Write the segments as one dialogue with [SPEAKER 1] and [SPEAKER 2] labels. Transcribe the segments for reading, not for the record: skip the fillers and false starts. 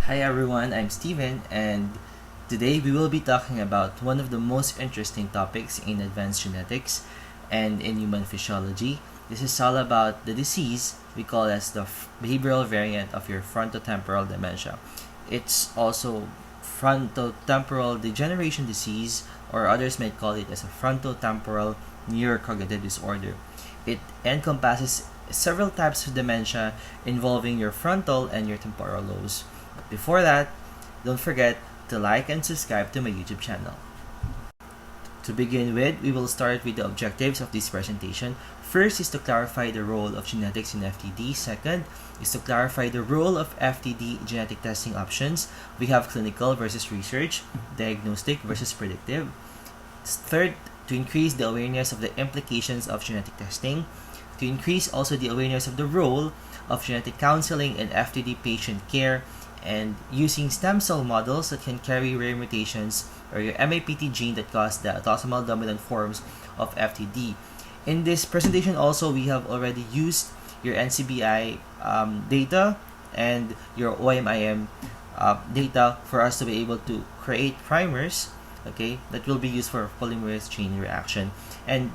[SPEAKER 1] Hi everyone, I'm Steven, and today we will be talking about one of the most interesting topics in advanced genetics and in human physiology. This is all about the disease we call as the behavioral variant of your frontotemporal dementia. It's also frontotemporal degeneration disease, or others might call it as a frontotemporal neurocognitive disorder. It encompasses several types of dementia involving your frontal and your temporal lobes. But before that, don't forget to like and subscribe to my YouTube channel. To begin with, we will start with the objectives of this presentation. First is to clarify the role of genetics in FTD. Second is to clarify the role of FTD genetic testing options. We have clinical versus research, diagnostic versus predictive. Third, to increase the awareness of the implications of genetic testing. To increase also the awareness of the role of genetic counseling in FTD patient care, and using stem cell models that can carry rare mutations or your MAPT gene that cause the autosomal dominant forms of FTD. In this presentation also, we have already used your NCBI data and your OMIM data for us to be able to create primers, okay, that will be used for polymerase chain reaction. And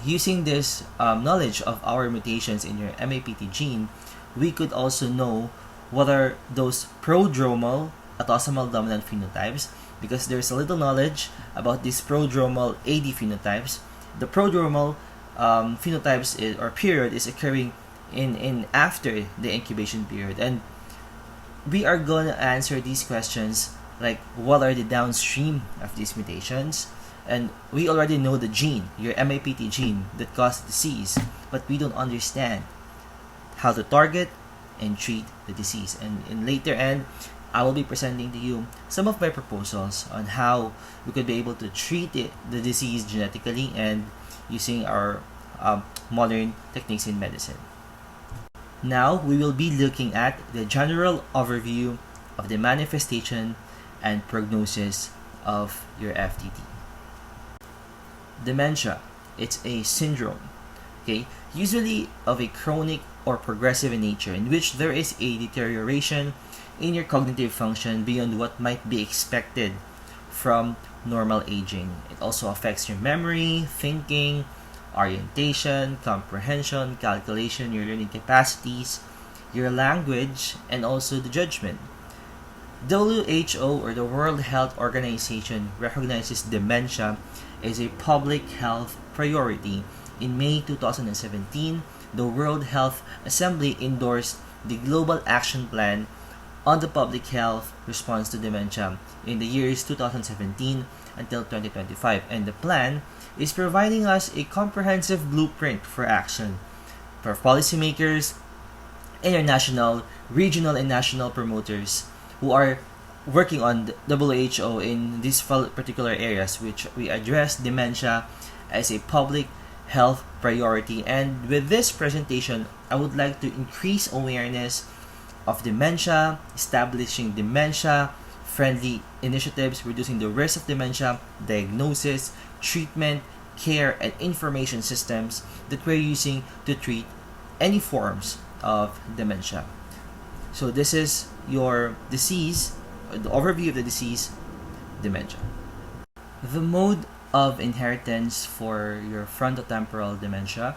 [SPEAKER 1] using this knowledge of our mutations in your MAPT gene, we could also know what are those prodromal autosomal dominant phenotypes, because there's a little knowledge about these prodromal AD phenotypes. The prodromal phenotypes or period is occurring in after the incubation period, and we are going to answer these questions like what are the downstream of these mutations. And we already know the gene, your MAPT gene, that causes disease, but we don't understand how to target and treat the disease. And in later end, I will be presenting to you some of my proposals on how we could be able to treat the disease genetically and using our modern techniques in medicine. Now, we will be looking at the general overview of the manifestation and prognosis of your FTD. Dementia, it's a syndrome, okay, usually of a chronic or progressive in nature, in which there is a deterioration in your cognitive function beyond what might be expected from normal aging. It also affects your memory, thinking, orientation, comprehension, calculation, your learning capacities, your language, and also the judgment. WHO, or the World Health Organization, recognizes dementia as a public health priority. In May 2017, the World Health Assembly endorsed the Global Action Plan on the Public Health Response to Dementia in the years 2017 until 2025, and the plan is providing us a comprehensive blueprint for action for policymakers, international, regional, and national promoters who are working on the WHO in these particular areas, which we address dementia as a public health priority. And with this presentation, I would like to increase awareness of dementia, establishing dementia-friendly initiatives, reducing the risk of dementia, diagnosis, treatment, care, and information systems that we're using to treat any forms of dementia. So this is your disease, the overview of the disease, dementia. The mode of inheritance for your frontotemporal dementia,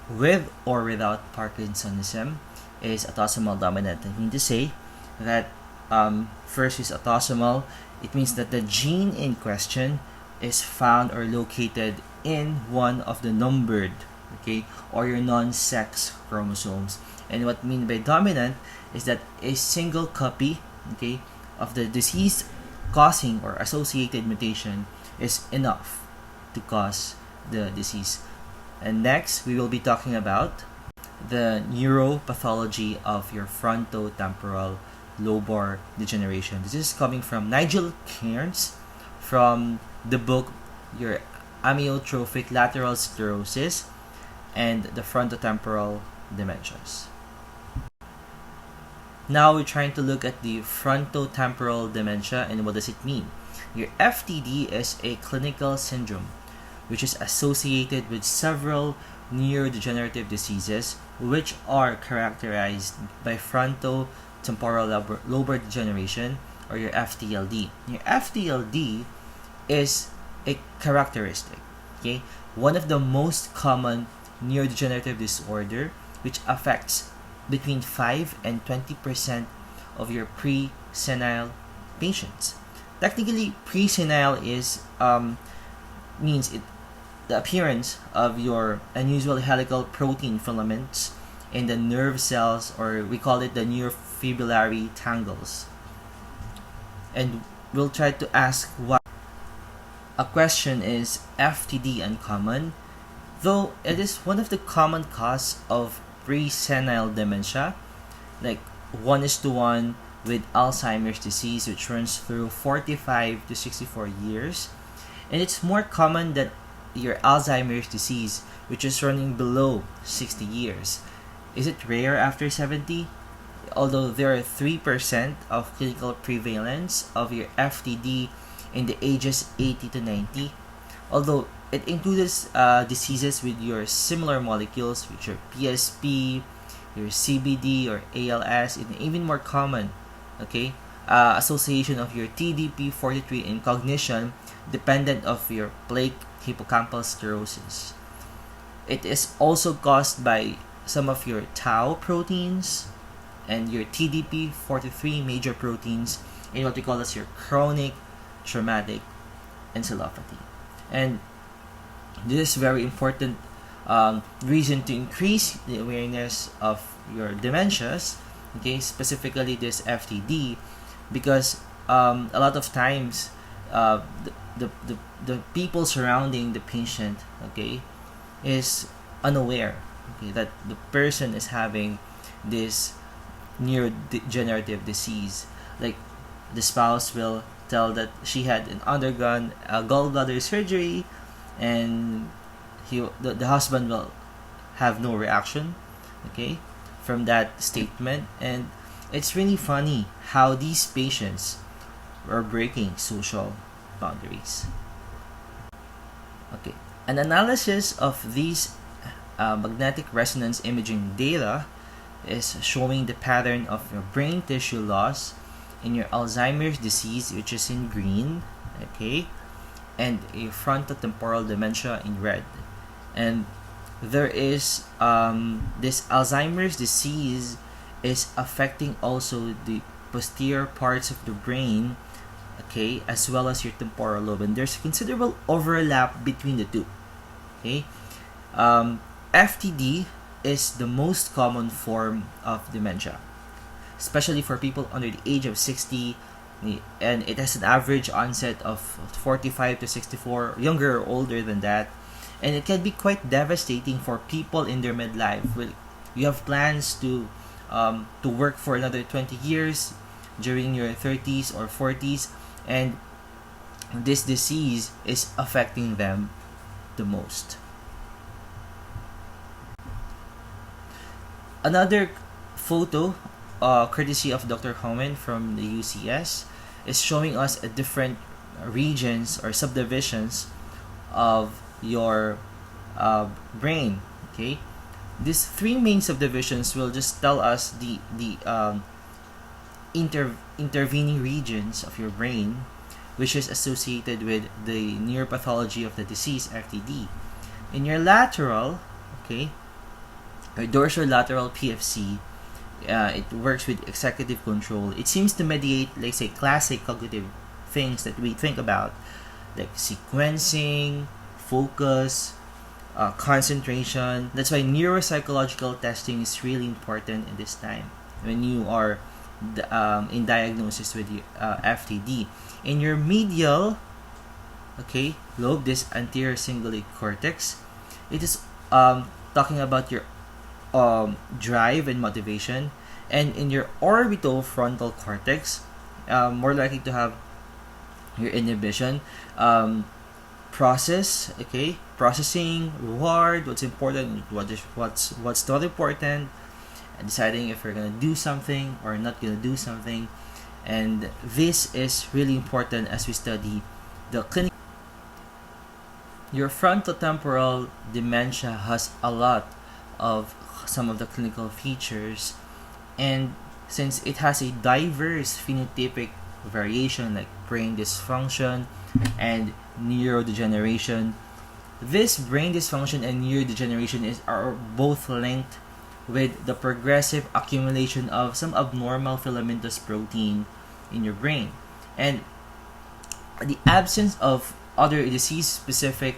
[SPEAKER 1] with or without Parkinsonism, is autosomal dominant. I mean to say that first is autosomal. It means that the gene in question is found or located in one of the numbered, okay, or your non-sex chromosomes. And what I mean by dominant is that a single copy, okay, of the disease causing or associated mutation is enough to cause the disease. And next, we will be talking about the neuropathology of your frontotemporal lobar degeneration. This is coming from Nigel Cairns from the book Your Amyotrophic Lateral Sclerosis and the Frontotemporal Dementias. Now we're trying to look at the frontotemporal dementia and what does it mean. Your FTD is a clinical syndrome which is associated with several neurodegenerative diseases which are characterized by frontotemporal lobar degeneration, or your FTLD. Your FTLD is a characteristic, okay? One of the most common neurodegenerative disorder, which affects between 5 and 20% of your pre-senile patients. Technically, pre-senile is means the appearance of your unusual helical protein filaments in the nerve cells, or we call it the neurofibrillary tangles. And we'll try to ask why. A question is FTD uncommon, though it is one of the common causes of pre-senile dementia, like 1:1 with Alzheimer's disease, which runs through 45 to 64 years. And it's more common than your Alzheimer's disease, which is running below 60 years. Is it rare after 70? Although there are 3% of clinical prevalence of your FTD in the ages 80 to 90. Although it includes diseases with your similar molecules, which are PSP, your CBD or ALS, and even more common, okay, association of your TDP-43 in cognition dependent of your plaque hippocampal sclerosis. It is also caused by some of your tau proteins and your TDP-43 major proteins in what we call as your chronic traumatic encephalopathy. And this is very important reason to increase the awareness of your dementias, okay, specifically this FTD, because a lot of times the people surrounding the patient, okay, is unaware, okay, that the person is having this neurodegenerative disease. Like the spouse will tell that she had undergone a gallbladder surgery, and the husband will have no reaction, okay, from that statement. And it's really funny how these patients are breaking social boundaries. Okay, an analysis of these magnetic resonance imaging data is showing the pattern of your brain tissue loss in your Alzheimer's disease, which is in green, okay, and a frontotemporal dementia in red. And there is this Alzheimer's disease is affecting also the posterior parts of the brain, okay, as well as your temporal lobe, and there's considerable overlap between the two, okay. FTD is the most common form of dementia, especially for people under the age of 60, and it has an average onset of 45 to 64, younger or older than that. And it can be quite devastating for people in their midlife. You have plans to work for another 20 years during your 30s or 40s, and this disease is affecting them the most. Another photo, courtesy of Dr. Homan from the UCS, is showing us a different regions or subdivisions of your brain, okay. These three main subdivisions will just tell us the intervening regions of your brain, which is associated with the neuropathology of the disease FTD. In your lateral, okay, or dorsolateral PFC, it works with executive control. It seems to mediate, like, say, classic cognitive things that we think about, like sequencing, focus, concentration. That's why neuropsychological testing is really important in this time when you are in diagnosis with FTD. In your medial, okay, lobe, this anterior cingulate cortex, it is talking about your drive and motivation. And in your orbitofrontal cortex, more likely to have your inhibition, process, okay, processing, reward, what's important, what's not important, and deciding if you're gonna do something or not gonna do something. And this is really important as we study the clinic. Your frontotemporal dementia has a lot of some of the clinical features, and since it has a diverse phenotypic variation like brain dysfunction and neurodegeneration. This brain dysfunction and neurodegeneration are both linked with the progressive accumulation of some abnormal filamentous protein in your brain. And the absence of other disease-specific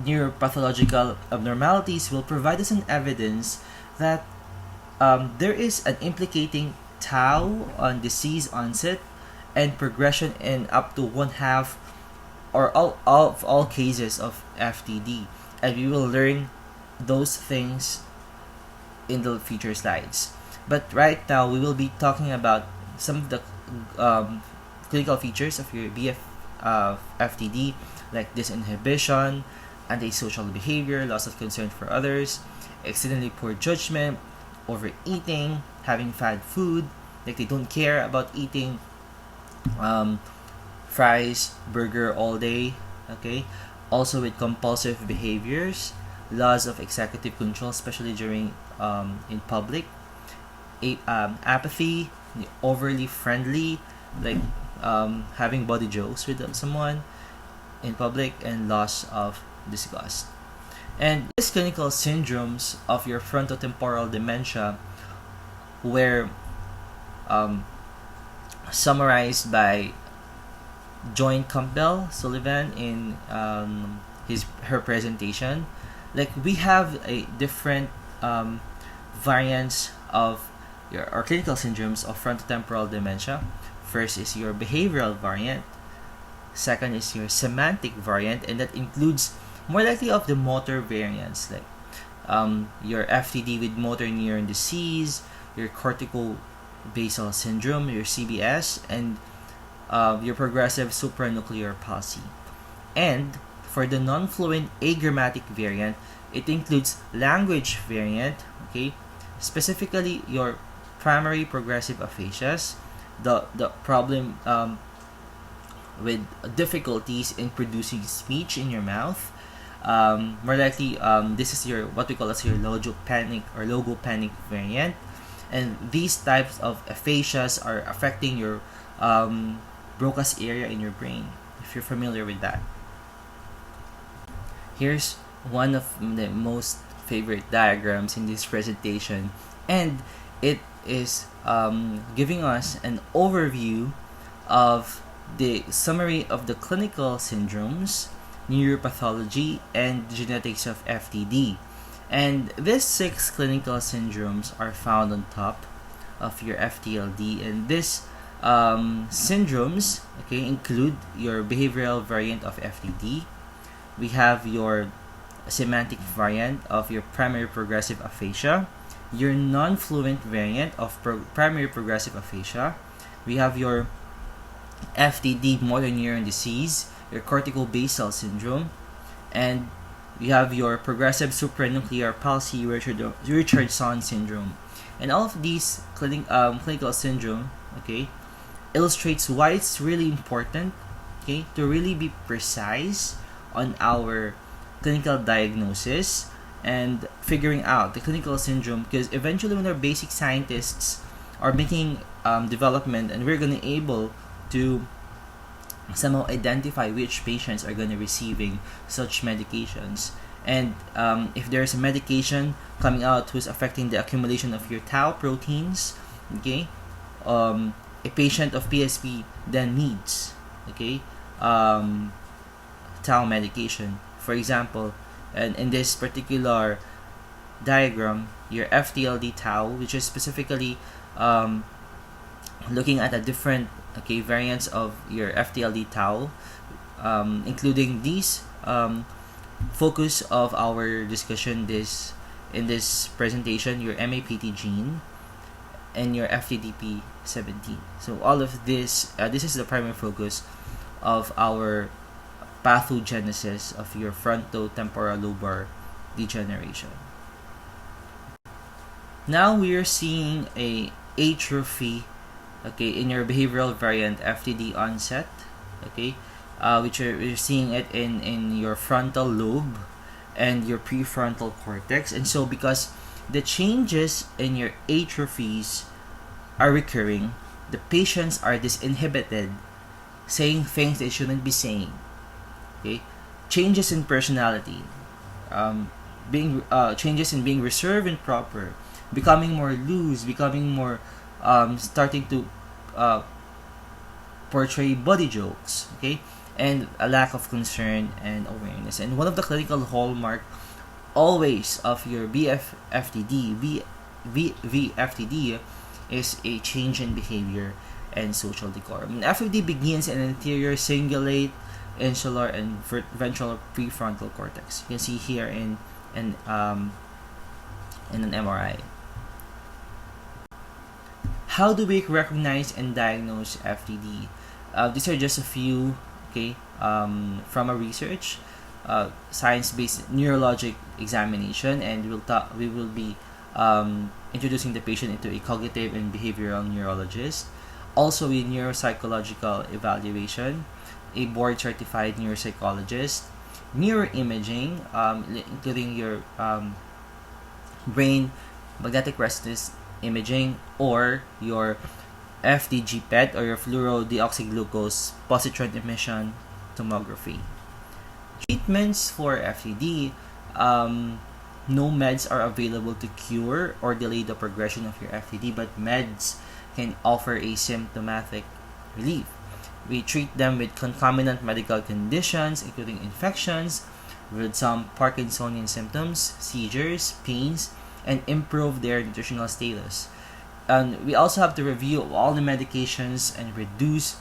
[SPEAKER 1] neuropathological abnormalities will provide us an evidence that there is an implicating tau on disease onset and progression in up to one half or all cases of FTD, and we will learn those things in the future slides. But right now we will be talking about some of the clinical features of your FTD, like disinhibition, antisocial behavior, loss of concern for others, exceedingly poor judgment, overeating, having fast food, like they don't care about eating fries, burger all day, okay? Also with compulsive behaviors, loss of executive control, especially during in public, apathy, overly friendly, like having body jokes with someone in public, and loss of disgust. And these clinical syndromes of your frontotemporal dementia were summarized by Joan Campbell-Sullivan in her presentation. Like we have a different variants of our clinical syndromes of frontotemporal dementia. First is your behavioral variant. Second is your semantic variant, and that includes more likely of the motor variants, like your FTD with motor neuron disease, your cortico-basal syndrome, your CBS, and your progressive supranuclear palsy. And for the non-fluent agrammatic variant, it includes language variant, okay, specifically your primary progressive aphasias, the problem with difficulties in producing speech in your mouth. More likely, this is your what we call as your logopanic or logopanic variant, and these types of aphasias are affecting your Broca's area in your brain, if you're familiar with that. Here's one of the most favorite diagrams in this presentation, and it is giving us an overview of the summary of the clinical syndromes, neuropathology, and genetics of FTD. And these 6 clinical syndromes are found on top of your FTLD, and these syndromes, okay, include your behavioral variant of FTD. We have your semantic variant of your primary progressive aphasia, your non-fluent variant of primary progressive aphasia. We have your FTD motor neuron disease, your cortico-basal syndrome, and we have your progressive supranuclear palsy, Richardson syndrome. And all of these clinical syndrome, okay, illustrates why it's really important, okay, to really be precise on our clinical diagnosis and figuring out the clinical syndrome, because eventually when our basic scientists are making development, and we're going to able to somehow identify which patients are going to receiving such medications. And if there's a medication coming out who's affecting the accumulation of your tau proteins, okay, a patient of PSP then needs, okay, tau medication. For example, and in this particular diagram, your FTLD tau, which is specifically looking at a different, okay, variants of your FTLD tau, including these focus of our discussion in this presentation, your MAPT gene and your FTDP17. So all of this is the primary focus of our pathogenesis of your frontotemporal lobar degeneration. Now we are seeing a atrophy, okay, in your behavioral variant FTD onset, okay, which we're seeing it in your frontal lobe and your prefrontal cortex. And so because the changes in your atrophies are recurring, the patients are disinhibited, saying things they shouldn't be saying. Okay, changes in personality, being changes in being reserved and proper, becoming more loose, becoming more starting to portray body jokes. Okay, and a lack of concern and awareness. And one of the clinical hallmark always of your bvFTD is a change in behavior and social decorum. FFD begins in anterior cingulate, insular, and ventral prefrontal cortex. You can see here in an MRI. How do we recognize and diagnose FTD? These are just a few, okay, from a research, science-based neurologic examination, and we will be introducing the patient into a cognitive and behavioral neurologist, also a neuropsychological evaluation, a board-certified neuropsychologist, neuroimaging, including your brain magnetic resonance imaging, or your FDG PET, or your fluorodeoxyglucose positron emission tomography. Treatments for FTD, no meds are available to cure or delay the progression of your FTD, but meds can offer a symptomatic relief. We treat them with concomitant medical conditions, including infections, with some Parkinsonian symptoms, seizures, pains, and improve their nutritional status. And we also have to review all the medications and reduce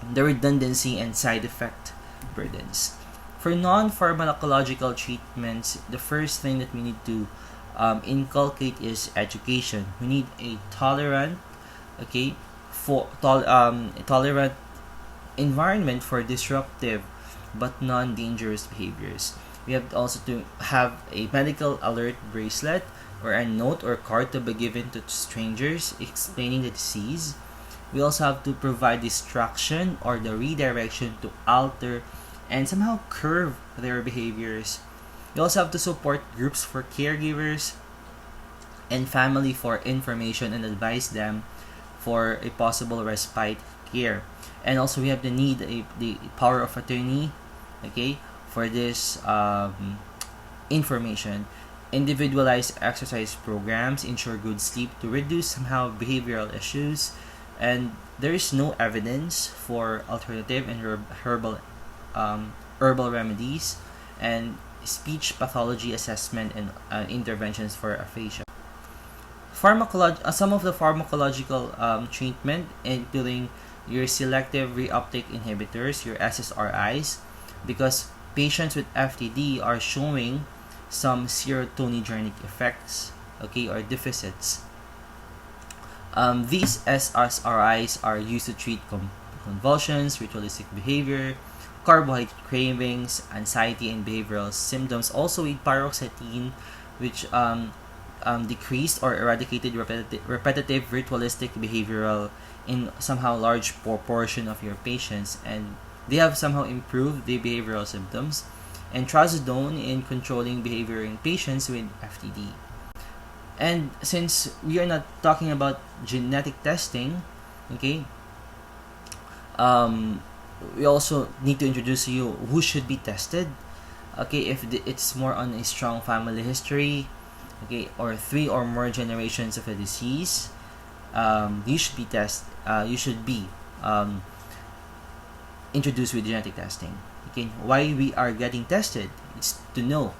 [SPEAKER 1] the redundancy and side effect burdens. For non-pharmacological treatments, the first thing that we need to inculcate is education. We need a tolerant, tolerant environment for disruptive but non-dangerous behaviors. We have also to have a medical alert bracelet or a note or card to be given to strangers explaining the disease. We also have to provide distraction or the redirection to alter and somehow curb their behaviors. We also have to support groups for caregivers and family for information and advise them for a possible respite care. And also we have the power of attorney, for this information. Individualized exercise programs ensure good sleep to reduce somehow behavioral issues, and there is no evidence for alternative and herbal remedies, and speech pathology assessment and interventions for aphasia. Some of the pharmacological treatment, including your selective reuptake inhibitors, your SSRIs, because patients with FTD are showing some serotonergic effects, or deficits. These SSRIs are used to treat convulsions, ritualistic behavior, carbohydrate cravings, anxiety, and behavioral symptoms. Also with paroxetine, which decreased or eradicated repetitive ritualistic behavioral in somehow large proportion of your patients, and they have somehow improved the behavioral symptoms. And trazodone in controlling behavior in patients with FTD. And since we are not talking about genetic testing, we also need to introduce you who should be tested. If it's more on a strong family history, or 3 or more generations of a disease, you should be introduced with genetic testing. Why we are getting tested? It's to know,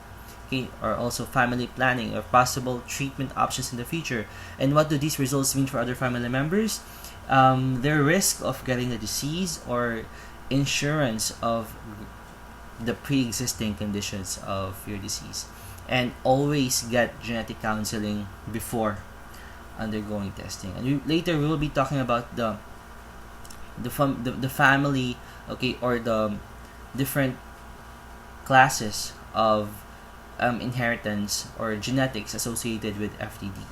[SPEAKER 1] or also family planning or possible treatment options in the future. And what do these results mean for other family members? Their risk of getting the disease or insurance of the pre-existing conditions of your disease. And always get genetic counseling before undergoing testing. And later we will be talking about the family, or the different classes of inheritance or genetics associated with FTD.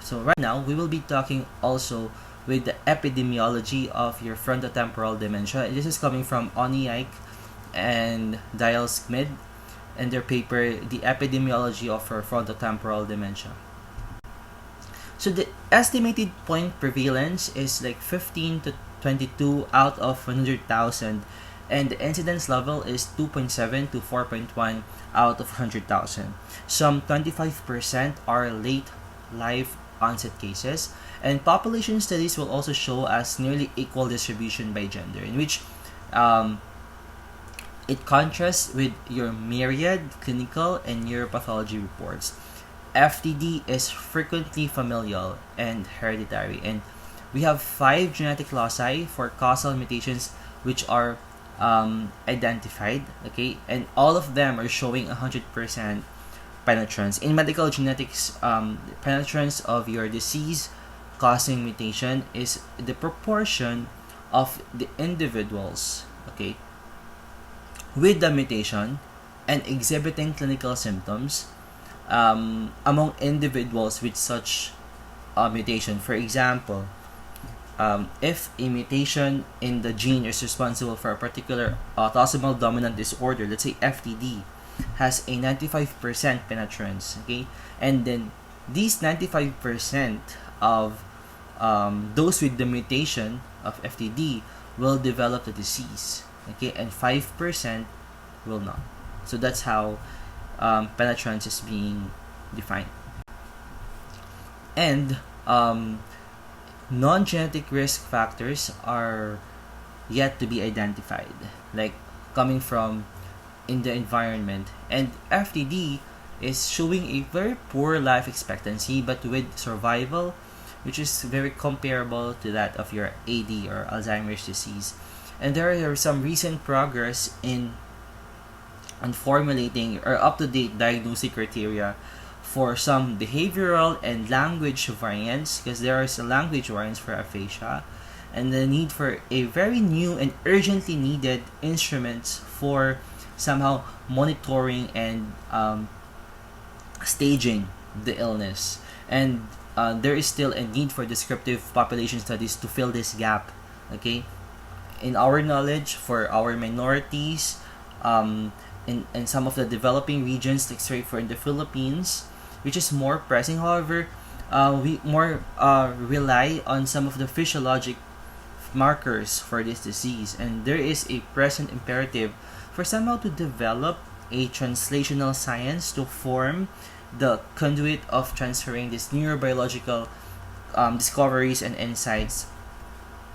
[SPEAKER 1] So right now we will be talking also with the epidemiology of your frontotemporal dementia. This is coming from OMIM and Dial Schmid and their paper, The Epidemiology of Frontotemporal Dementia. So estimated point prevalence is like 15 to 22 out of 100,000, and the incidence level is 2.7 to 4.1 out of 100,000. Some 25% are late life onset cases, and population studies will also show us nearly equal distribution by gender, in which it contrasts with your myriad clinical and neuropathology reports. FTD is frequently familial and hereditary, and we have 5 genetic loci for causal mutations which are identified, okay, and all of them are showing 100% penetrance. In medical genetics, penetrance of your disease causing mutation is the proportion of the individuals, okay, with the mutation and exhibiting clinical symptoms among individuals with such mutation. For example, if a mutation in the gene is responsible for a particular autosomal dominant disorder, let's say FTD, has a 95% penetrance, okay, and then these 95% of those with the mutation of FTD will develop the disease, okay, and 5% will not. So that's how penetrance is being defined. And non-genetic risk factors are yet to be identified, like coming from in the environment, and FTD is showing a very poor life expectancy but with survival which is very comparable to that of your AD or Alzheimer's disease. And there are some recent progress in formulating or up-to-date diagnostic criteria for some behavioral and language variants, because there are some language variants for aphasia, and the need for a very new and urgently needed instruments for somehow monitoring and staging the illness. And there is still a need for descriptive population studies to fill this gap, okay, in our knowledge for our minorities, in some of the developing regions, like straight for in the Philippines, which is more pressing. However, we more rely on some of the physiologic markers for this disease, and there is a present imperative for somehow to develop a translational science to form the conduit of transferring these neurobiological discoveries and insights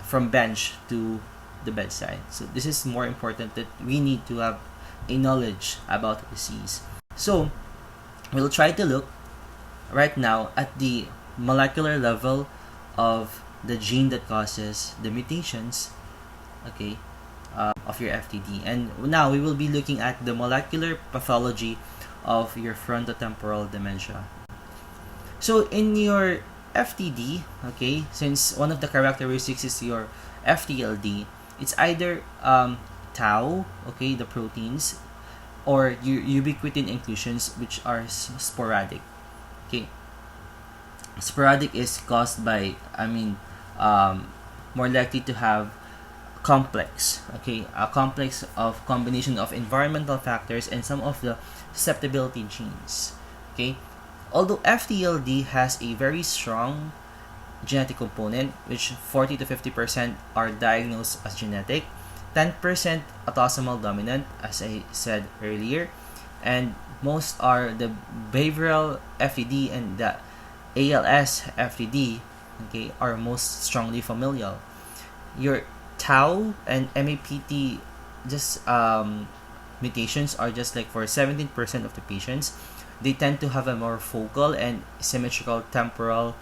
[SPEAKER 1] from bench to the bedside. So this is more important, that we need to have a knowledge about the disease. So we'll try to look right now at the molecular level of the gene that causes the mutations, okay, of your FTD. And now we will be looking at the molecular pathology of your frontotemporal dementia. So in your FTD, okay, since one of the characteristics is your FTLD, it's either tau, okay, the proteins, or ubiquitin inclusions, which are sporadic, okay. Sporadic is caused by, more likely to have complex, okay, a complex of combination of environmental factors and some of the susceptibility genes, okay. Although FTLD has a very strong genetic component, which 40 to 50% are diagnosed as genetic, 10% autosomal dominant, as I said earlier, and most are the behavioral FTD and the ALS FTD, okay, are most strongly familial. Your tau and MAPT just mutations are just like for 17% of the patients. They tend to have a more focal and symmetrical temporal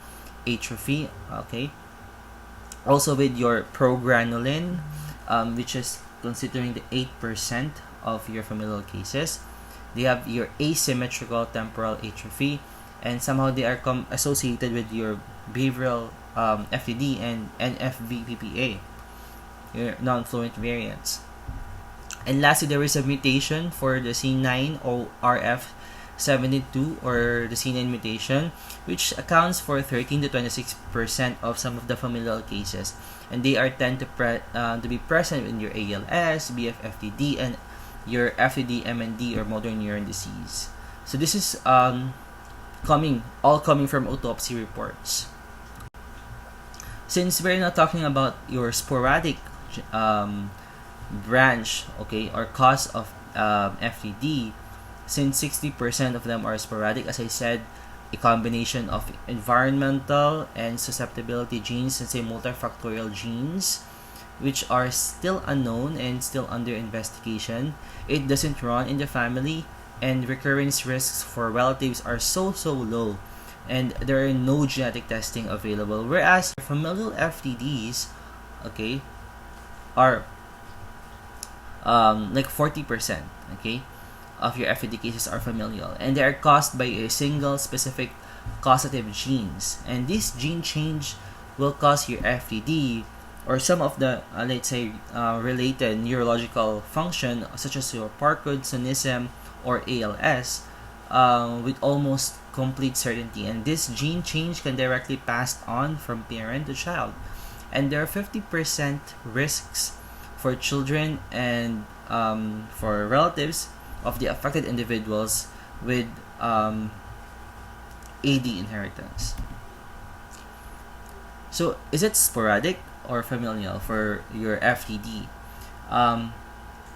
[SPEAKER 1] atrophy, okay. Also with your progranulin, which is considering the 8% of your familial cases, they have your asymmetrical temporal atrophy, and somehow they are associated with your behavioral FTD and NFVPPA, your non-fluent variants. And lastly, there is a mutation for the C9 or RF72 or the C9 mutation, which accounts for 13 to 26% of some of the familial cases, and they are tend to be present in your ALS, bvFTD, and your FTD, MND, or motor neuron disease. So this is coming from autopsy reports. since we're not talking about your sporadic branch, okay, or cause of FTD, since 60% of them are sporadic, as I said, a combination of environmental and susceptibility genes and say multifactorial genes, which are still unknown and still under investigation. It doesn't run in the family, and recurrence risks for relatives are so low, and there are no genetic testing available. Whereas familial FTDs, okay, are like 40%, okay, of your FTD cases are familial, and they are caused by a single specific causative genes, and this gene change will cause your FTD or some of the let's say related neurological function such as your Parkinsonism or ALS with almost complete certainty, and this gene change can directly pass on from parent to child, and there are 50% risks for children and for relatives of the affected individuals with AD inheritance. So is it sporadic or familial for your FTD?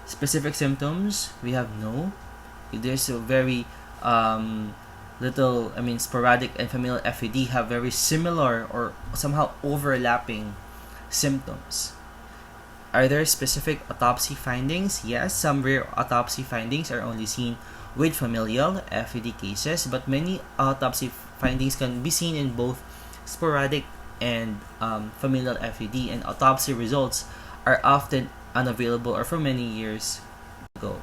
[SPEAKER 1] Specific symptoms, we have no. There's a very little, sporadic and familial FTD have very similar or somehow overlapping symptoms. Are there specific autopsy findings? Yes, some rare autopsy findings are only seen with familial FTD cases, but many autopsy findings can be seen in both sporadic and familial FTD, and autopsy results are often unavailable or from many years ago.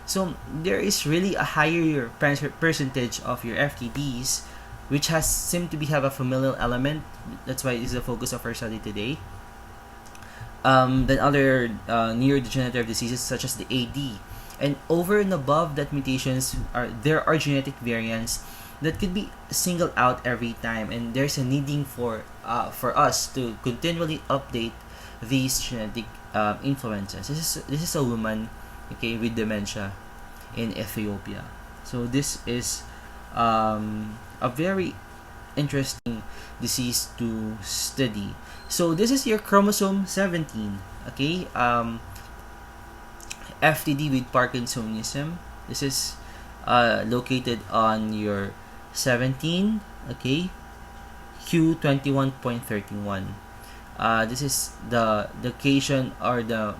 [SPEAKER 1] So there is really a higher percentage of your FTDs which has seemed to have a familial element. That's why it is the focus of our study today. Than other neurodegenerative diseases such as the AD. And over and above that, there are genetic variants that could be singled out every time, and there's a needing for us to continually update these genetic influences. This is a woman, okay, with dementia in Ethiopia. So this is a very interesting disease to study. So this is your chromosome 17, okay? FTD with Parkinsonism. This is located on your 17, okay? Q21.31. This is the location or the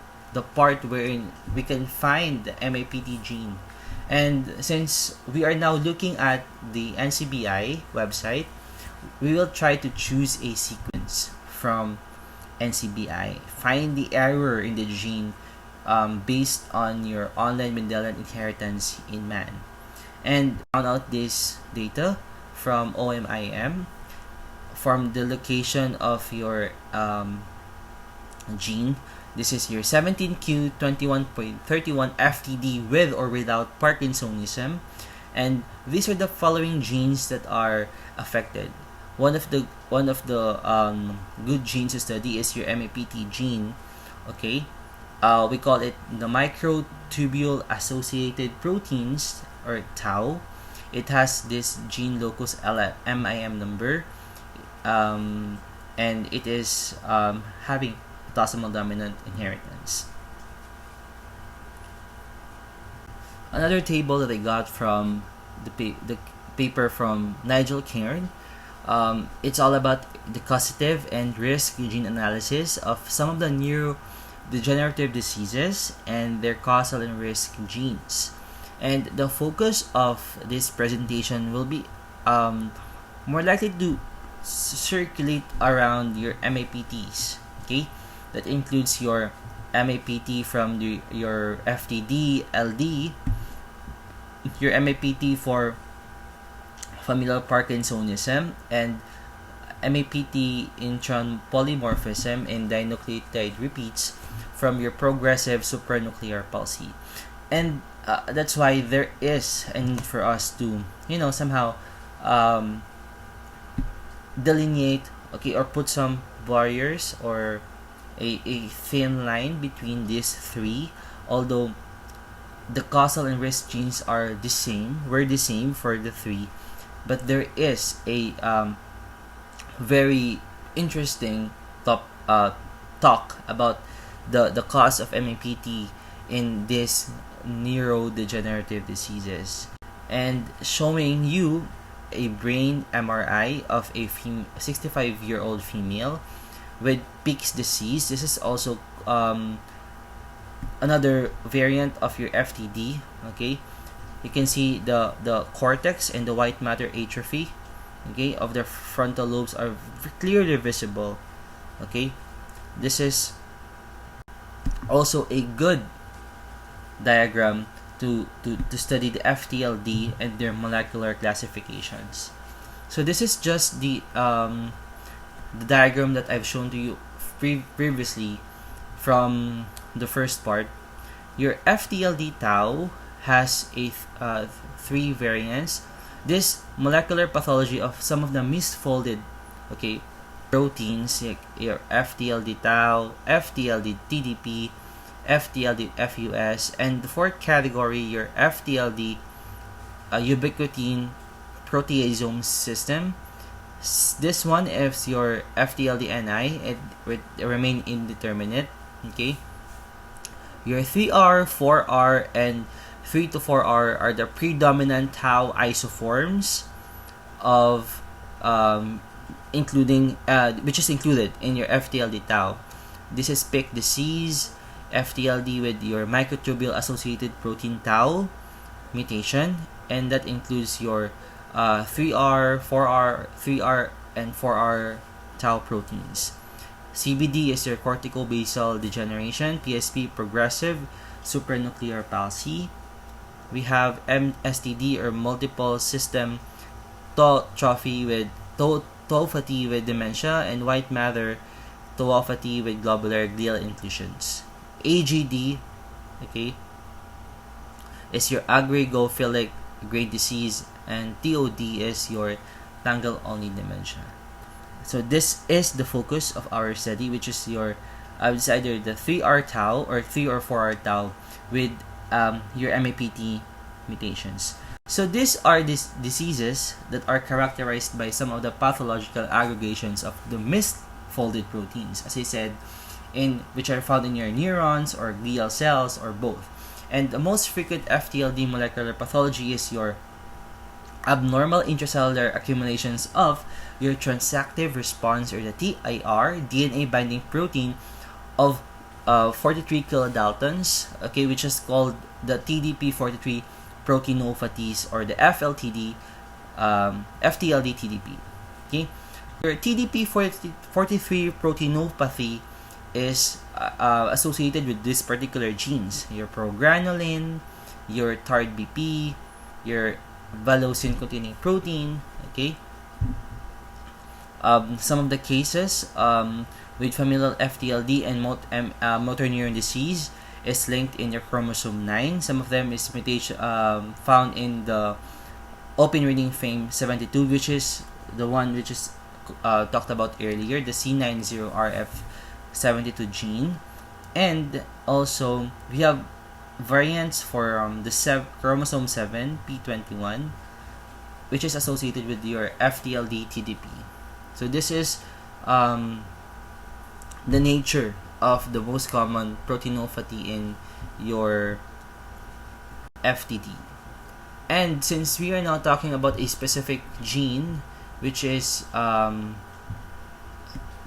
[SPEAKER 1] part wherein we can find the MAPT gene. And since we are now looking at the NCBI website, we will try to choose a sequence from NCBI. Find the error in the gene based on your online Mendelian inheritance in man. And found out this data from OMIM from the location of your gene. This is your 17q21.31 FTD with or without Parkinsonism, and these are the following genes that are affected. One of the good genes to study is your MAPT gene. Okay, we call it the Microtubule-Associated proteins or tau. It has this gene locus MIM number, and it is having autosomal dominant inheritance. Another table that I got from the paper from Nigel Cairn. It's all about the causative and risk gene analysis of some of the neurodegenerative diseases and their causal and risk genes. And the focus of this presentation will be more likely to circulate around your MAPTs. Okay, that includes your MAPT from your FTD, LD, your MAPT for familial Parkinsonism, and MAPT intron polymorphism and dinucleotide repeats from your progressive supranuclear palsy. And that's why there is a need for us to, somehow delineate, okay, or put some barriers or a thin line between these three, although the causal and risk genes are the same, for the three, but there is a very interesting talk about the cause of MAPT in these neurodegenerative diseases, and showing you a brain MRI of a 65-year-old female with Pick's disease. This is also another variant of your FTD. Okay, you can see the cortex and the white matter atrophy, okay, of the frontal lobes are clearly visible. Okay, this is also a good diagram to study the FTLD and their molecular classifications. So this is just the diagram that I've shown to you previously from the first part. Your FTLD tau has a 3 variants. This molecular pathology of some of the misfolded, okay, proteins, like your FTLD tau, FTLD TDP, FTLD FUS, and the fourth category, your FTLD ubiquitin proteasome system. This one is your FTLD NI. It would remain indeterminate. Okay, your 3R, 4R, and 3 to 4R are the predominant tau isoforms of including which is included in your FTLD tau. This is Pick disease, FTLD with your Microtubule-Associated protein tau mutation, and that includes your 3R, 4R, 3R, and 4R tau proteins. CBD is your corticobasal degeneration, PSP progressive supranuclear palsy. We have MSTD or multiple system topopathy with topopathy with dementia, and white matter topopathy with globular glial inclusions. AGD, okay, is your agregophilic Gray disease, and TOD is your tangle-only dementia. So this is the focus of our study, which is your it's either the 3R tau or 3 or 4R tau with your MAPT mutations. So these are these diseases that are characterized by some of the pathological aggregations of the misfolded proteins, as I said, in which are found in your neurons or glial cells or both. And the most frequent FTLD molecular pathology is your abnormal intracellular accumulations of your transactive response, or the TIR, DNA binding protein of 43 kilodaltons, okay, which is called the TDP43 proteinopathies, or the FTLD TDP. Okay, your TDP43 proteinopathy is associated with this particular genes, your progranulin, your TARD-BP, your valine-containing protein. Okay, some of the cases with familial FTLD and motor neuron disease is linked in your chromosome 9. Some of them is mutation found in the open reading frame 72, which is the one which is talked about earlier, the C90RF72 gene. And also we have variants for the chromosome 7 P21, which is associated with your FTLD TDP. So this is the nature of the most common proteinopathy in your FTD. And since we are now talking about a specific gene, which is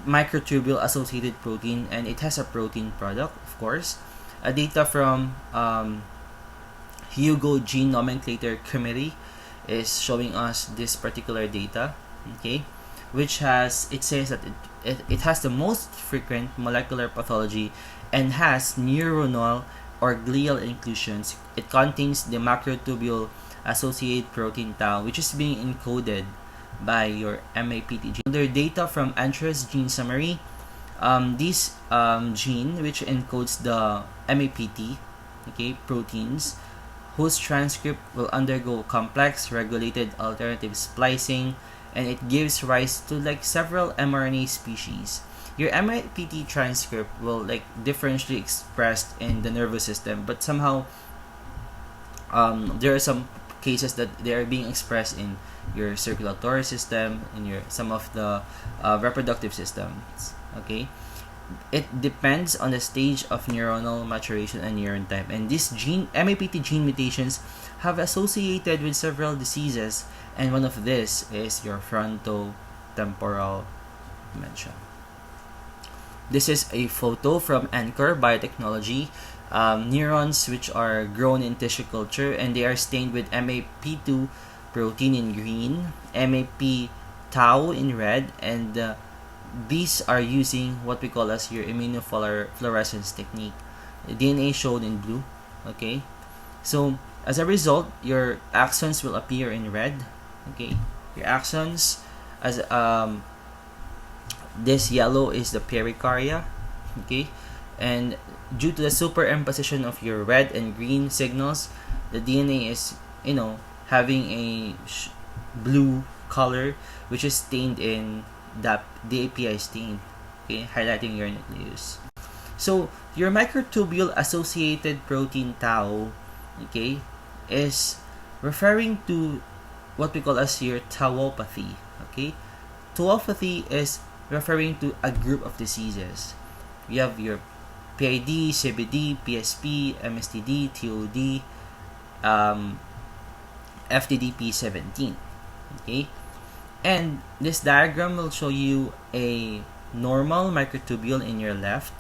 [SPEAKER 1] Microtubule-Associated protein, and it has a protein product, of course, data from Hugo Gene Nomenclature Committee is showing us this particular data, okay, which has, it says that it has the most frequent molecular pathology and has neuronal or glial inclusions. It contains the Microtubule-Associated protein tau, which is being encoded by your MAPT gene. Their data from Antra's gene summary, this gene which encodes the MAPT, okay, proteins, whose transcript will undergo complex regulated alternative splicing, and it gives rise to like several mRNA species. Your MAPT transcript will like differentially expressed in the nervous system, but somehow there are some cases that they are being expressed in your circulatory system, in your some of the reproductive systems. Okay, it depends on the stage of neuronal maturation and neuron type, and this MAPT gene mutations have associated with several diseases, and one of this is your frontotemporal dementia. This is a photo from Anchor Biotechnology. Neurons which are grown in tissue culture, and they are stained with MAP2 protein in green, MAP tau in red, and these are using what we call as your immunofluorescence technique. The DNA shown in blue. Okay, so as a result, your axons will appear in red. Okay, your axons, as this yellow is the pericardia. Okay, and due to the superimposition of your red and green signals, the DNA is, having a blue color, which is stained in the API stain, okay, highlighting your nucleus. So your microtubule-associated protein tau, okay, is referring to what we call as your tauopathy. Okay, tauopathy is referring to a group of diseases. You have your PID, CBD, PSP, MSTD, TOD, FTD-P17. Okay, and this diagram will show you a normal microtubule in your left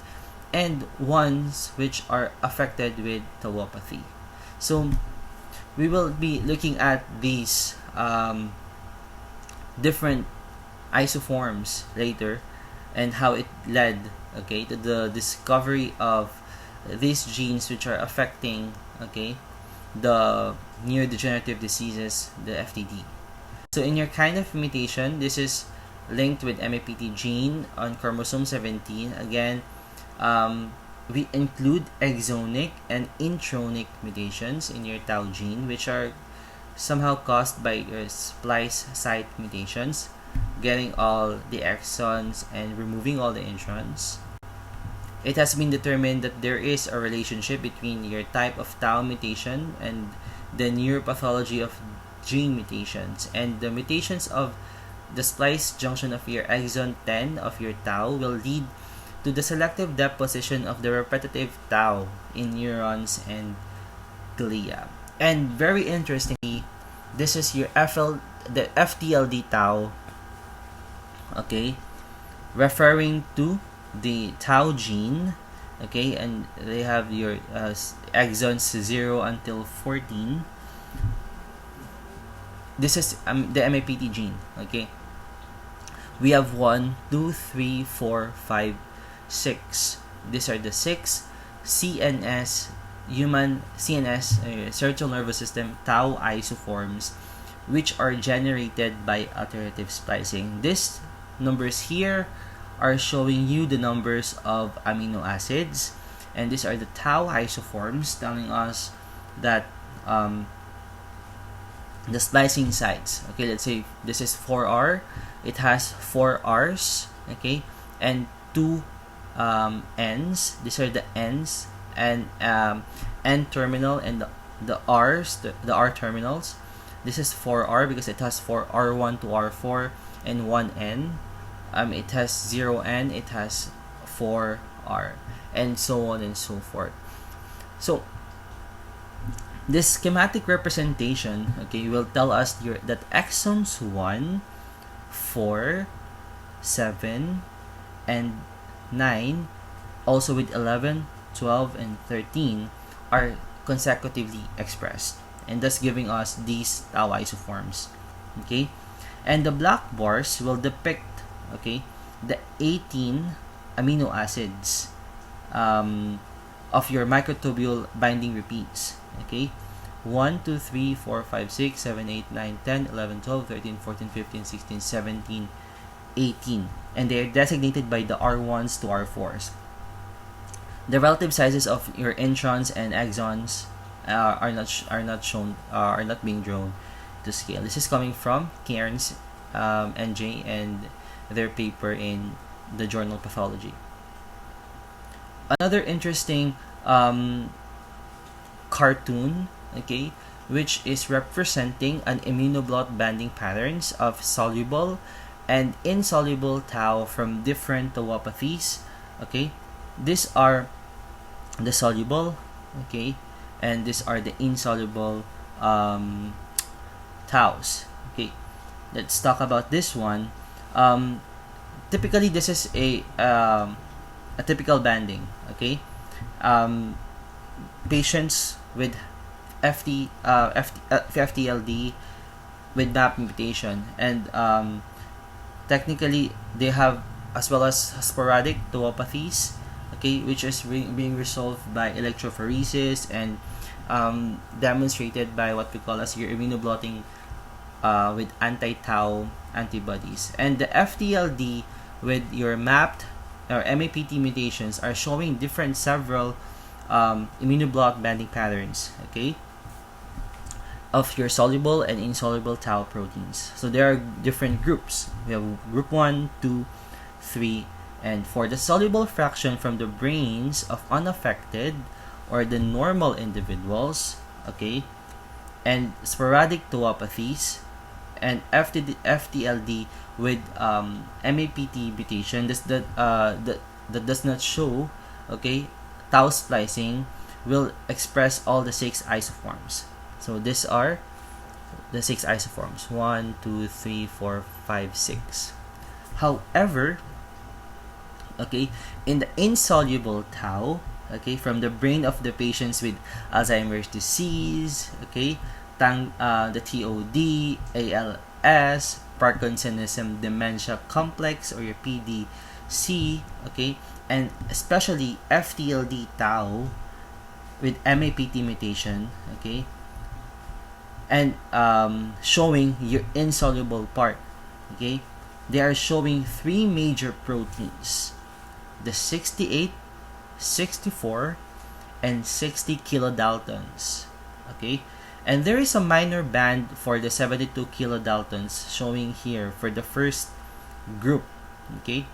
[SPEAKER 1] and ones which are affected with tauopathy. So we will be looking at these different isoforms later, and how it led, okay, to the discovery of these genes which are affecting, okay, the neurodegenerative diseases, the FTD. So in your kind of mutation, this is linked with MAPT gene on chromosome 17. Again, we include exonic and intronic mutations in your tau gene, which are somehow caused by your splice site mutations, getting all the exons and removing all the introns. It has been determined that there is a relationship between your type of tau mutation and the neuropathology of gene mutations, and the mutations of the splice junction of your exon 10 of your tau will lead to the selective deposition of the repetitive tau in neurons and glia. And very interestingly, this is your the FTLD tau, okay, referring to the tau gene, okay, and they have your exons 0 until 14. This is the MAPT gene, okay. We have 1, 2, 3, 4, 5, 6. These are the 6 CNS, central nervous system tau isoforms, which are generated by alterative splicing. These numbers here are showing you the numbers of amino acids, and these are the tau isoforms telling us that the splicing sites, okay, let's say this is 4R, it has 4 R's, okay, and 2 N's. These are the N's, and N terminal, and the R's, the R terminals. This is 4R because it has 4 R1 to R4 and 1 N. It has 0 N, it has 4 R, and so on and so forth. So this schematic representation, okay, will tell us that exons 1, 4, 7, and 9, also with 11, 12, and 13, are consecutively expressed, and thus giving us these tau isoforms, okay. And the black bars will depict, okay, the 18 amino acids of your microtubule binding repeats, okay. 1, 2, 3, 4, 5, 6, 7, 8, 9, 10, 11, 12, 13, 14, 15, 16, 17, 18, and they are designated by the R1s to R4s. The relative sizes of your introns and exons are not being drawn to scale. This is coming from Cairns, NJ, and their paper in the journal Pathology. Another interesting cartoon, okay, which is representing an immunoblot banding patterns of soluble and insoluble tau from different tauopathies. Okay, these are the soluble, okay, and these are the insoluble taus. Okay, let's talk about this one. Typically, this is a typical banding. Okay, patients with FTLD with MAPT mutation, and technically they have as well as sporadic tauopathies, okay, which is being resolved by electrophoresis and demonstrated by what we call as your immunoblotting with anti-tau antibodies. And the FTLD with your MAPT or MAPT mutations are showing different several immunoblot banding patterns, okay, of your soluble and insoluble tau proteins. So there are different groups. We have group 1, 2, 3, and 4. The soluble fraction from the brains of unaffected or the normal individuals, okay, and sporadic tauopathies, and FTLD with MAPT mutation that does not show, okay, tau splicing, will express all the 6 isoforms. So these are the 6 isoforms: 1, 2, 3, 4, 5, 6. However, okay, in the insoluble tau, okay, from the brain of the patients with Alzheimer's disease, okay, the TOD, ALS, Parkinsonism dementia complex, or your PDC, okay, and especially FTLD tau with MAPT mutation, okay, and showing your insoluble part, okay, they are showing 3 major proteins: the 68, 64, and 60 kilodaltons, okay, and there is a minor band for the 72 kilodaltons showing here for the first group, okay.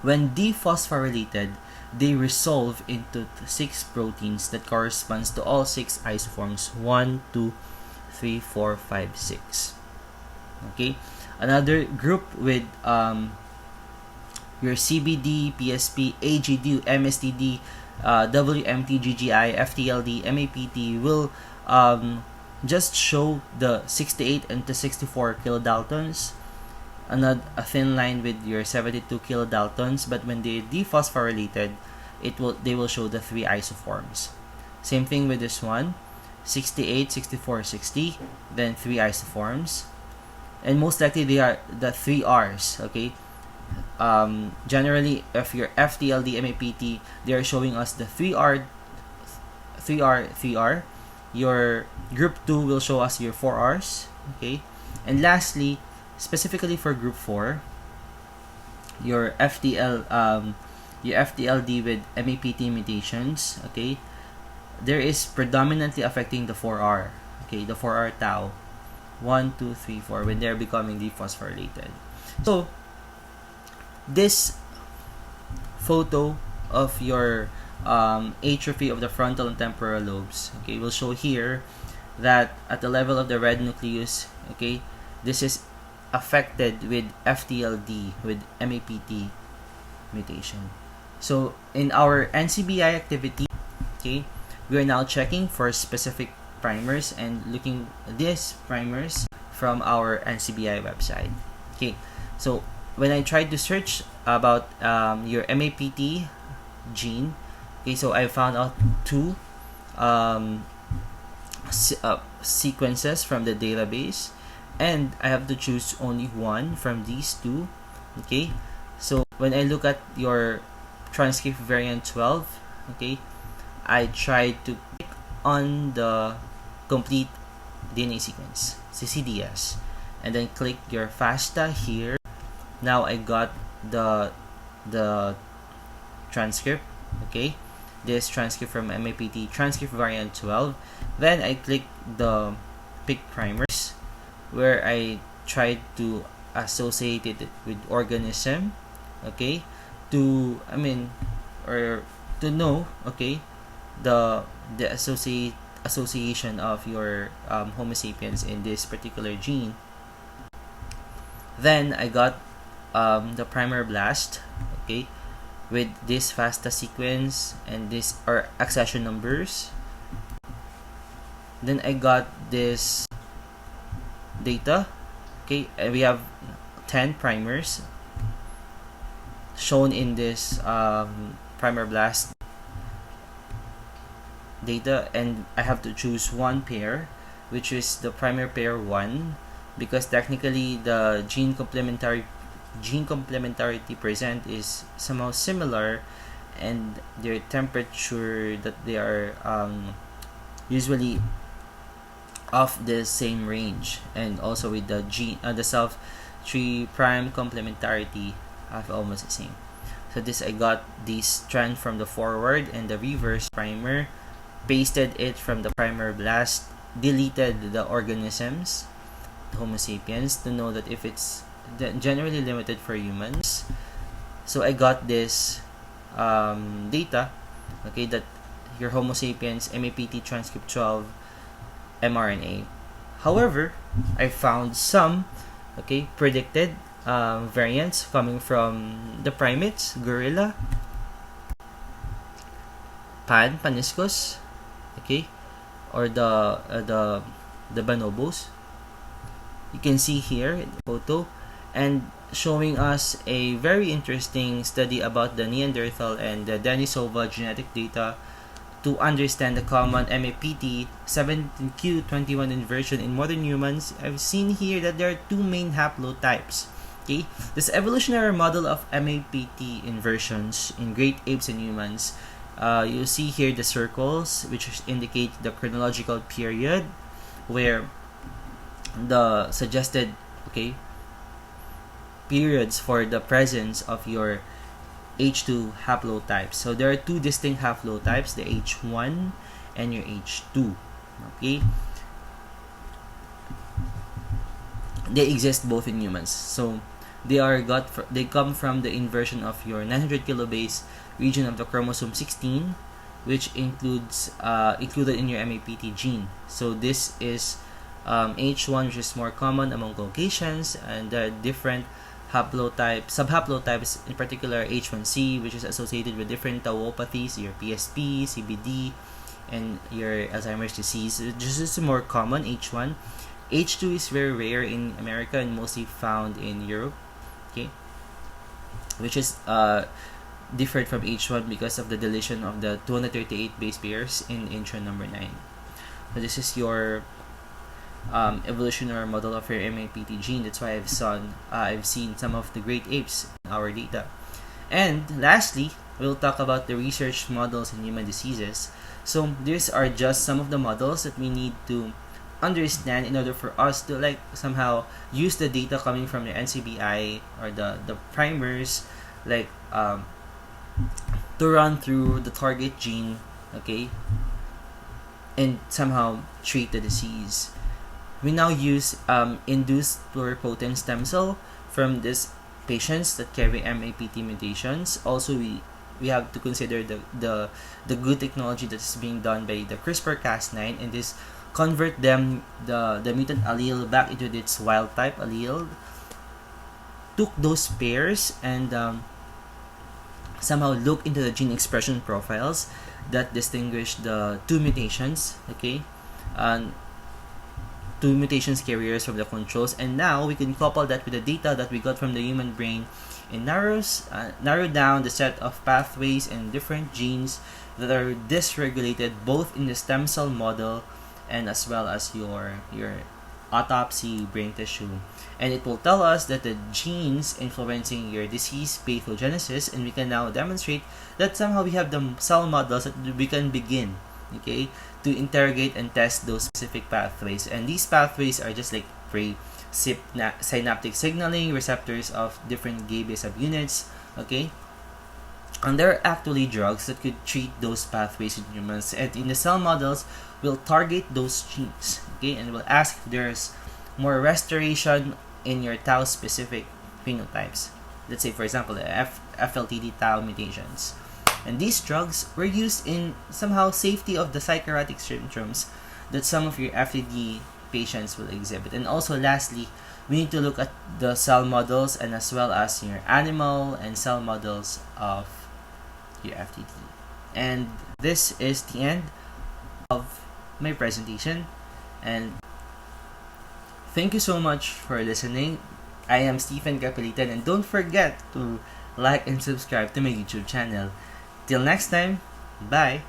[SPEAKER 1] When dephosphorylated, they resolve into 6 proteins that corresponds to all 6 isoforms: 1, 2, 3, 4, 5, 6. Okay, another group with your CBD, PSP, AGD, MSTD, WMT, GGI, FTLD, MAPT will just show the 68 and the 64 kilodaltons, a thin line with your 72 kilodaltons, but when they dephosphorylated, they will show the 3 isoforms. Same thing with this one: 68, 64, 60, then 3 isoforms, and most likely they are the 3 R's, okay. Generally, if your FTLD, MAPT, they are showing us the 3R. Your group 2 will show us your 4 R's, okay. And lastly, specifically for group 4, your FTLD with MAPT mutations, okay, there is predominantly affecting the 4R, okay, the 4R tau, 1, 2, 3, 4, when they're becoming dephosphorylated. So this photo of your atrophy of the frontal and temporal lobes, okay, will show here that at the level of the red nucleus, okay, this is affected with FTLD with MAPT mutation. So in our NCBI activity, okay, we are now checking for specific primers and looking these primers from our NCBI website. Okay, so when I tried to search about your MAPT gene, okay, so I found out 2 sequences from the database, and I have to choose only one from these 2, okay. So when I look at your transcript variant 12, okay, I tried to click on the complete DNA sequence, CCDS, and then click your FASTA here. Now I got the transcript, okay, this transcript from MAPT, transcript variant 12. Then I click the pick primers, where I tried to associate it with organism, okay, to know, okay, the association of your Homo sapiens in this particular gene. Then I got the primer blast, okay, with this FASTA sequence and this are accession numbers. Then I got this data, okay, and we have 10 primers shown in this primer blast data, and I have to choose one pair, which is the primer pair 1, because technically the gene complementarity present is somehow similar, and their temperature that they are usually of the same range, and also with the the self 3' complementarity of almost the same. So this, I got this strand from the forward and the reverse primer, pasted it from the primer blast, deleted the organisms, the Homo sapiens, to know that if it's generally limited for humans. So I got this data, okay, that your Homo sapiens MAPT transcript 12 mRNA. However, I found some, okay, predicted variants coming from the primates, gorilla, paniscus, okay, or the bonobos. You can see here in the photo, and showing us a very interesting study about the Neanderthal and the Denisova genetic data to understand the common MAPT 17q21 inversion in modern humans. I've seen here that there are two main haplotypes. Okay, this evolutionary model of MAPT inversions in great apes and humans. You see here the circles, which indicate the chronological period where the suggested, okay, periods for the presence of your H2 haplotypes. So there are two distinct haplotypes, the H1 and your H2. Okay, they exist both in humans. So they come from the inversion of your 900 kilobase region of the chromosome 16, which includes included in your MAPT gene. So this is H1, which is more common among Caucasians, and there are different subhaplotypes, in particular H1C, which is associated with different tauopathies, your PSP, CBD, and your Alzheimer's disease. This is more common, H1. H2 is very rare in America and mostly found in Europe, okay, which is different from H1 because of the deletion of the 238 base pairs in intron number 9. So this is your evolutionary model of your MAPT gene. That's why I've seen some of the great apes in our data. And lastly, we'll talk about the research models in human diseases. So these are just some of the models that we need to understand in order for us to like somehow use the data coming from the NCBI or the primers, like to run through the target gene, okay, and somehow treat the disease. We now use induced pluripotent stem cell from these patients that carry MAPT mutations. Also, we have to consider the good technology that is being done by the CRISPR-Cas9, and this convert them the mutant allele back into its wild type allele, took those pairs and somehow look into the gene expression profiles that distinguish the two mutations, okay, and two mutations carriers from the controls. And now we can couple that with the data that we got from the human brain and narrow down the set of pathways and different genes that are dysregulated both in the stem cell model and as well as your autopsy brain tissue. And it will tell us that the genes influencing your disease pathogenesis, and we can now demonstrate that somehow we have the cell models that we can begin, okay, to interrogate and test those specific pathways. And these pathways are just like synaptic signaling receptors of different GABA subunits, okay, and there are actually drugs that could treat those pathways in humans. And in the cell models, we'll target those genes, okay, and we'll ask if there's more restoration in your tau specific phenotypes. Let's say, for example, the FLTD tau mutations. And these drugs were used in somehow safety of the psychotic symptoms that some of your FTD patients will exhibit. And also lastly, we need to look at the cell models and as well as your animal and cell models of your FTD. And this is the end of my presentation, and thank you so much for listening. I am Stephen Capilitan, and don't forget to like and subscribe to my YouTube channel. Till next time, bye!